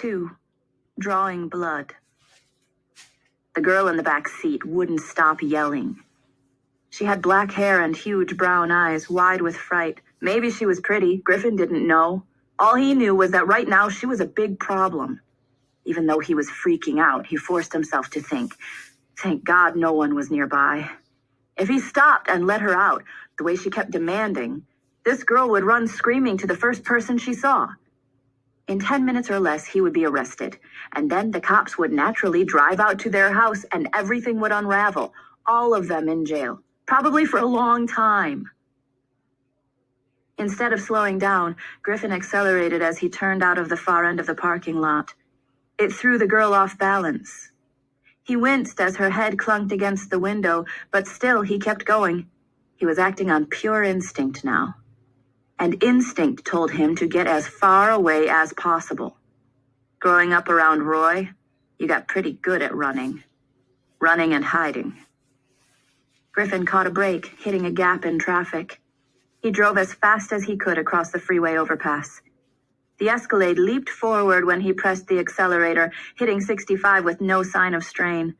2. Drawing blood. The girl in the back seat wouldn't stop yelling. She had black hair and huge brown eyes, wide with fright. Maybe she was pretty. Griffin didn't know. All he knew was that right now she was a big problem. Even though he was freaking out, he forced himself to think, thank God no one was nearby. If he stopped and let her out, the way she kept demanding, this girl would run screaming to the first person she saw. In 10 minutes or less, he would be arrested, and then the cops would naturally drive out to their house and everything would unravel, all of them in jail, probably for a long time. Instead of slowing down, Griffin accelerated as he turned out of the far end of the parking lot. It threw the girl off balance. He winced as her head clunked against the window, but still he kept going. He was acting on pure instinct now. And instinct told him to get as far away as possible. Growing up around Roy, you got pretty good at running. Running and hiding. Griffin caught a break, hitting a gap in traffic. He drove as fast as he could across the freeway overpass. The Escalade leaped forward when he pressed the accelerator, hitting 65 with no sign of strain.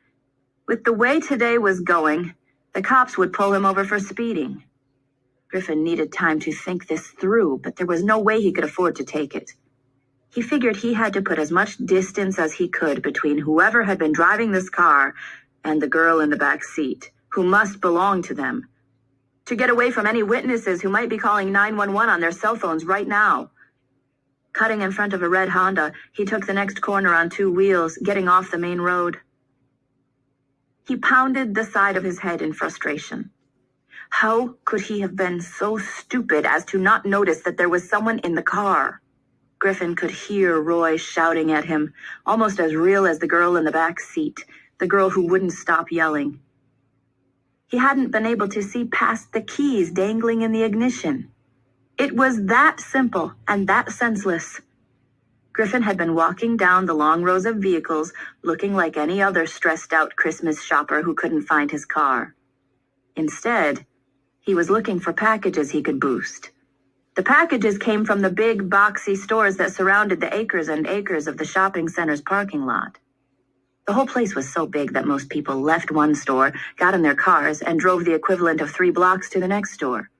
With the way today was going, the cops would pull him over for speeding. Griffin needed time to think this through, but there was no way he could afford to take it. He figured he had to put as much distance as he could between whoever had been driving this car and the girl in the back seat, who must belong to them, to get away from any witnesses who might be calling 911 on their cell phones right now. Cutting in front of a red Honda, he took the next corner on 2 wheels, getting off the main road. He pounded the side of his head in frustration. How could he have been so stupid as to not notice that there was someone in the car? Griffin could hear Roy shouting at him, almost as real as the girl in the back seat, the girl who wouldn't stop yelling. He hadn't been able to see past the keys dangling in the ignition. It was that simple and that senseless. Griffin had been walking down the long rows of vehicles, looking like any other stressed-out Christmas shopper who couldn't find his car. Instead, he was looking for packages he could boost. The packages came from the big, boxy stores that surrounded the acres and acres of the shopping center's parking lot. The whole place was so big that most people left one store, got in their cars, and drove the equivalent of 3 blocks to the next store.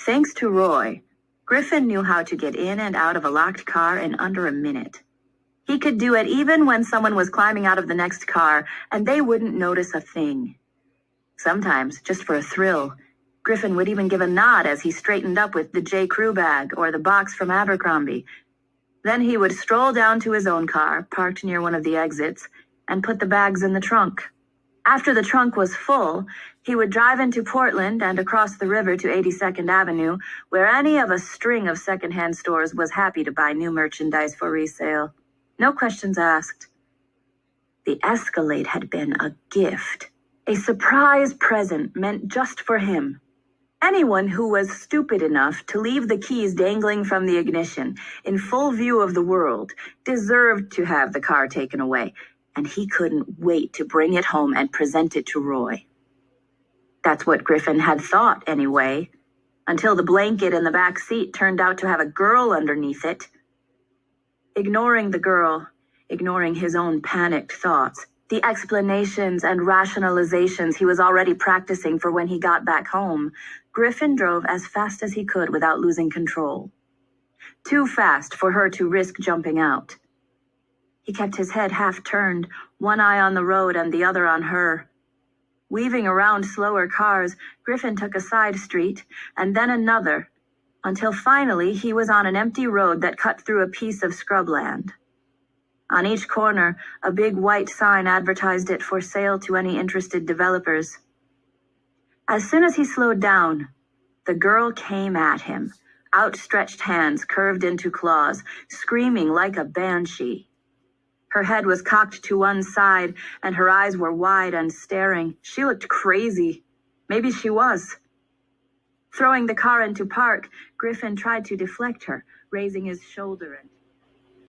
Thanks to Roy, Griffin knew how to get in and out of a locked car in under a minute. He could do it even when someone was climbing out of the next car, and they wouldn't notice a thing. Sometimes, just for a thrill, Griffin would even give a nod as he straightened up with the J. Crew bag or the box from Abercrombie. Then he would stroll down to his own car, parked near one of the exits, and put the bags in the trunk. After the trunk was full, he would drive into Portland and across the river to 82nd Avenue, where any of a string of secondhand stores was happy to buy new merchandise for resale. No questions asked. The Escalade had been a gift. A surprise present meant just for him. Anyone who was stupid enough to leave the keys dangling from the ignition in full view of the world deserved to have the car taken away, and he couldn't wait to bring it home and present it to Roy. That's what Griffin had thought anyway, until the blanket in the back seat turned out to have a girl underneath it. Ignoring the girl, ignoring his own panicked thoughts, the explanations and rationalizations he was already practicing for when he got back home, Griffin drove as fast as he could without losing control. Too fast for her to risk jumping out. He kept his head half turned, one eye on the road and the other on her. Weaving around slower cars, Griffin took a side street and then another, until finally he was on an empty road that cut through a piece of scrubland. On each corner, a big white sign advertised it for sale to any interested developers. As soon as he slowed down, the girl came at him, outstretched hands curved into claws, screaming like a banshee. Her head was cocked to one side, and her eyes were wide and staring. She looked crazy. Maybe she was. Throwing the car into park, Griffin tried to deflect her, raising his shoulder and